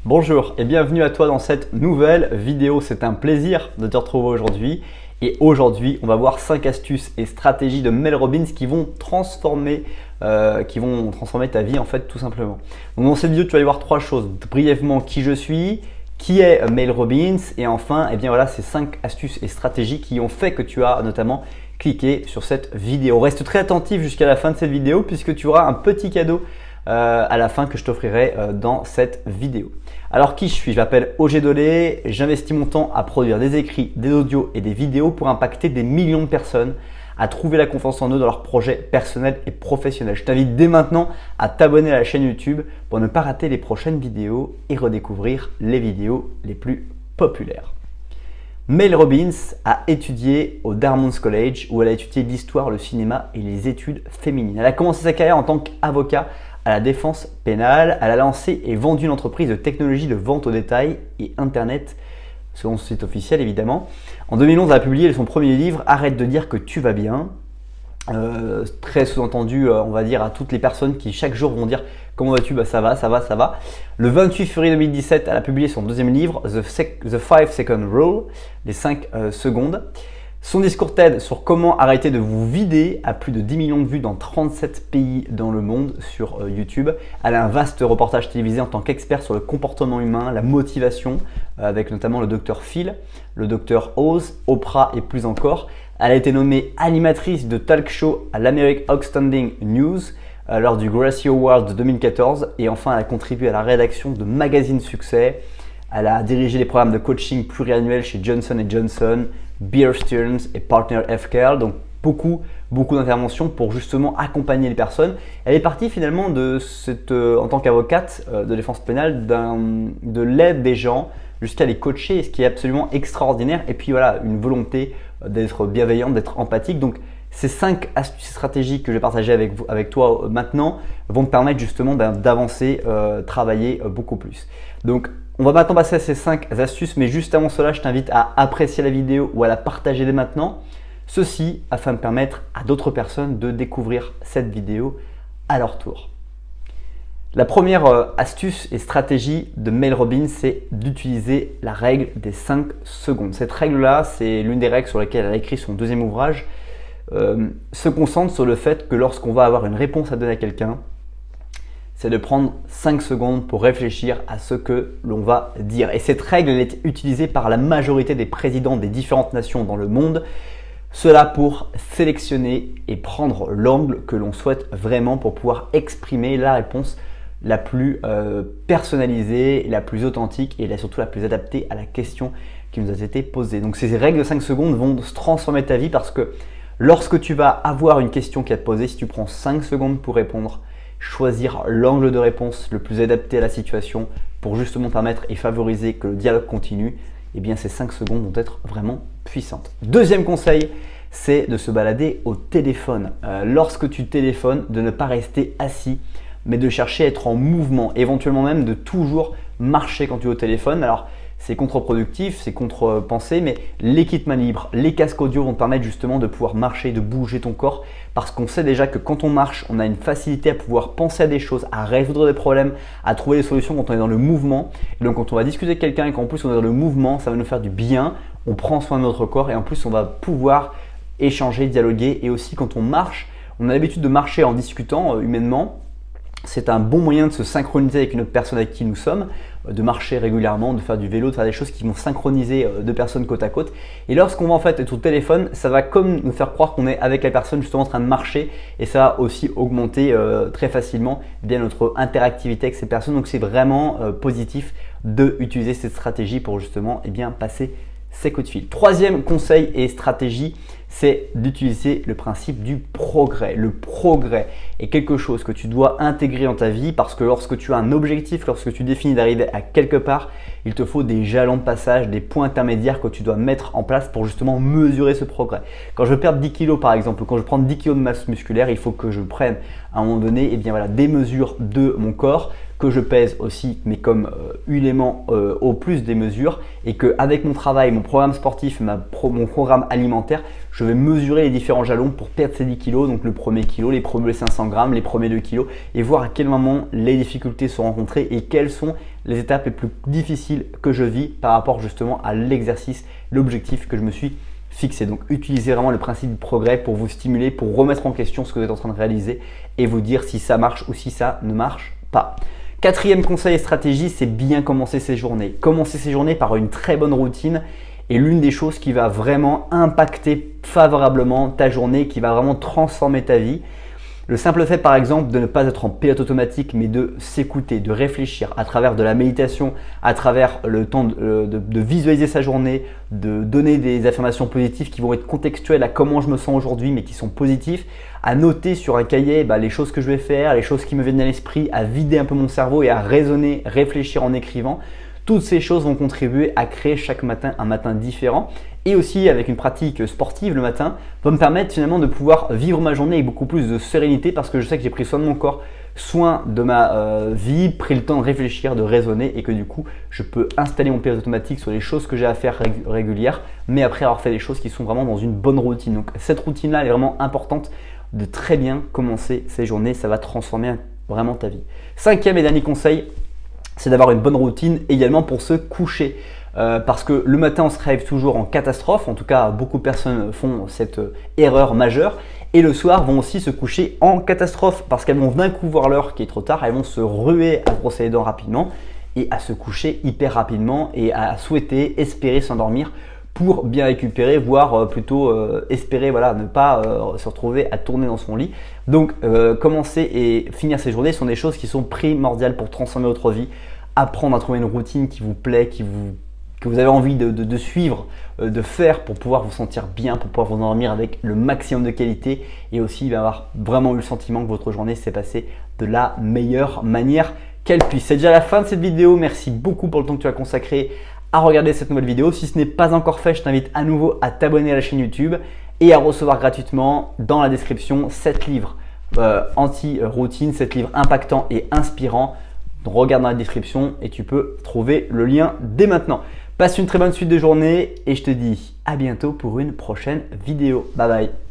Bonjour et bienvenue à toi dans cette nouvelle vidéo. C'est un plaisir de te retrouver aujourd'hui. Et aujourd'hui, on va voir 5 astuces et stratégies de Mel Robbins qui vont transformer ta vie en fait tout simplement. Donc dans cette vidéo, tu vas y voir 3 choses. Brièvement, qui je suis, qui est Mel Robbins et enfin, ces 5 astuces et stratégies qui ont fait que tu as notamment cliqué sur cette vidéo. Reste très attentif jusqu'à la fin de cette vidéo puisque tu auras un petit cadeau à la fin que je t'offrirai dans cette vidéo. Alors qui je suis? Je m'appelle Ogé Dolé, j'investis mon temps à produire des écrits, des audios et des vidéos pour impacter des millions de personnes à trouver la confiance en eux dans leurs projets personnels et professionnels. Je t'invite dès maintenant à t'abonner à la chaîne YouTube pour ne pas rater les prochaines vidéos et redécouvrir les vidéos les plus populaires. Mel Robbins a étudié au Dartmouth College où elle a étudié l'histoire, le cinéma et les études féminines. Elle a commencé sa carrière en tant qu'avocat à la défense pénale. Elle a lancé et vendu une entreprise de technologie de vente au détail et Internet, selon son site officiel évidemment. En 2011, elle a publié son premier livre, Arrête de dire que tu vas bien. Très sous-entendu, on va dire, à toutes les personnes qui chaque jour vont dire comment vas-tu? Ça va, ça va, ça va. Le 28 février 2017, elle a publié son deuxième livre, The 5 Second Rule, les 5 secondes. Son discours TED sur comment arrêter de vous vider a plus de 10 millions de vues dans 37 pays dans le monde sur YouTube. Elle a un vaste reportage télévisé en tant qu'expert sur le comportement humain, la motivation, avec notamment le Dr Phil, le Dr Oz, Oprah et plus encore. Elle a été nommée animatrice de talk show à l'American Outstanding News lors du Gracie Awards de 2014 et enfin elle a contribué à la rédaction de magazines succès. Elle a dirigé les programmes de coaching pluriannuels chez Johnson & Johnson, Bear Stearns et Partner Healthcare, donc beaucoup d'interventions pour justement accompagner les personnes. Elle est partie finalement de en tant qu'avocate de défense pénale de l'aide des gens jusqu'à les coacher, ce qui est absolument extraordinaire. Et puis voilà, une volonté d'être bienveillante, d'être empathique. Donc ces 5 astuces et stratégies que je vais partager avec toi maintenant vont te permettre justement d'avancer, travailler beaucoup plus. Donc on va maintenant passer à ces 5 astuces, mais juste avant cela, je t'invite à apprécier la vidéo ou à la partager dès maintenant. Ceci afin de permettre à d'autres personnes de découvrir cette vidéo à leur tour. La première astuce et stratégie de Mel Robbins, c'est d'utiliser la règle des 5 secondes. Cette règle-là, c'est l'une des règles sur lesquelles elle a écrit son deuxième ouvrage, se concentre sur le fait que lorsqu'on va avoir une réponse à donner à quelqu'un, c'est de prendre 5 secondes pour réfléchir à ce que l'on va dire. Et cette règle, elle est utilisée par la majorité des présidents des différentes nations dans le monde. Cela pour sélectionner et prendre l'angle que l'on souhaite vraiment pour pouvoir exprimer la réponse la plus personnalisée, la plus authentique et surtout la plus adaptée à la question qui nous a été posée. Donc ces règles de 5 secondes vont transformer ta vie parce que lorsque tu vas avoir une question qui est posée, si tu prends 5 secondes pour répondre, choisir l'angle de réponse le plus adapté à la situation pour justement permettre et favoriser que le dialogue continue, eh bien ces 5 secondes vont être vraiment puissantes. Deuxième conseil, c'est de se balader au téléphone. Lorsque tu téléphones, de ne pas rester assis, mais de chercher à être en mouvement, éventuellement même de toujours marcher quand tu es au téléphone. Alors c'est contre-productif, c'est contre-pensé, mais les kits main libre, les casques audio vont te permettre justement de pouvoir marcher, de bouger ton corps parce qu'on sait déjà que quand on marche, on a une facilité à pouvoir penser à des choses, à résoudre des problèmes, à trouver des solutions quand on est dans le mouvement. Et donc quand on va discuter avec quelqu'un et qu'en plus on est dans le mouvement, ça va nous faire du bien, on prend soin de notre corps et en plus on va pouvoir échanger, dialoguer. Et aussi quand on marche, on a l'habitude de marcher en discutant humainement. C'est un bon moyen de se synchroniser avec une autre personne avec qui nous sommes, de marcher régulièrement, de faire du vélo, de faire des choses qui vont synchroniser deux personnes côte à côte. Et lorsqu'on va en fait être au téléphone, ça va comme nous faire croire qu'on est avec la personne justement en train de marcher et ça va aussi augmenter très facilement notre interactivité avec ces personnes. Donc c'est vraiment positif d'utiliser cette stratégie pour justement passer ces coups de fil. Troisième conseil et stratégie, c'est d'utiliser le principe du progrès. Le progrès est quelque chose que tu dois intégrer dans ta vie parce que lorsque tu as un objectif, lorsque tu définis d'arriver à quelque part, il te faut des jalons de passage, des points intermédiaires que tu dois mettre en place pour justement mesurer ce progrès. Quand je veux perdre 10 kg par exemple, quand je prends 10 kg de masse musculaire, il faut que je prenne à un moment donné des mesures de mon corps, que je pèse aussi, mais comme élément au plus des mesures, et qu'avec mon travail, mon programme sportif, mon programme alimentaire, je vais mesurer les différents jalons pour perdre ces 10 kg, donc le premier kilo, les premiers 500 grammes, les premiers 2 kg, et voir à quel moment les difficultés sont rencontrées et quelles sont les étapes les plus difficiles que je vis par rapport justement à l'exercice, l'objectif que je me suis fixé. Donc utilisez vraiment le principe du progrès pour vous stimuler, pour remettre en question ce que vous êtes en train de réaliser et vous dire si ça marche ou si ça ne marche pas. Quatrième conseil et stratégie, c'est bien commencer ses journées. Commencer ses journées par une très bonne routine est l'une des choses qui va vraiment impacter favorablement ta journée, qui va vraiment transformer ta vie. Le simple fait par exemple de ne pas être en pilote automatique mais de s'écouter, de réfléchir à travers de la méditation, à travers le temps de visualiser sa journée, de donner des affirmations positives qui vont être contextuelles à comment je me sens aujourd'hui mais qui sont positifs, à noter sur un cahier les choses que je vais faire, les choses qui me viennent à l'esprit, à vider un peu mon cerveau et à raisonner, réfléchir en écrivant. Toutes ces choses vont contribuer à créer chaque matin un matin différent et aussi avec une pratique sportive le matin va me permettre finalement de pouvoir vivre ma journée avec beaucoup plus de sérénité parce que je sais que j'ai pris soin de mon corps, soin de ma vie, pris le temps de réfléchir, de raisonner et que du coup je peux installer mon pilote automatique sur les choses que j'ai à faire régulières mais après avoir fait des choses qui sont vraiment dans une bonne routine. Donc cette routine là elle est vraiment importante de très bien commencer ces journées, ça va transformer vraiment ta vie. Cinquième et dernier conseil, c'est d'avoir une bonne routine également pour se coucher. Parce que le matin on se réveille toujours en catastrophe, en tout cas beaucoup de personnes font cette erreur majeure et le soir vont aussi se coucher en catastrophe parce qu'elles vont d'un coup voir l'heure qui est trop tard, elles vont se ruer à brosser les dents rapidement et à se coucher hyper rapidement et à souhaiter, espérer s'endormir pour bien récupérer, voire plutôt espérer ne pas se retrouver à tourner dans son lit. Donc commencer et finir ces journées sont des choses qui sont primordiales pour transformer votre vie, apprendre à trouver une routine qui vous plaît, que vous avez envie de suivre, de faire pour pouvoir vous sentir bien, pour pouvoir vous endormir avec le maximum de qualité et aussi avoir vraiment eu le sentiment que votre journée s'est passée de la meilleure manière qu'elle puisse. C'est déjà la fin de cette vidéo, merci beaucoup pour le temps que tu as consacré à regarder cette nouvelle vidéo. Si ce n'est pas encore fait, je t'invite à nouveau à t'abonner à la chaîne YouTube et à recevoir gratuitement dans la description 7 livres anti-routine, 7 livres impactants et inspirants. Donc, regarde dans la description et tu peux trouver le lien dès maintenant. Passe une très bonne suite de journée et je te dis à bientôt pour une prochaine vidéo. Bye bye.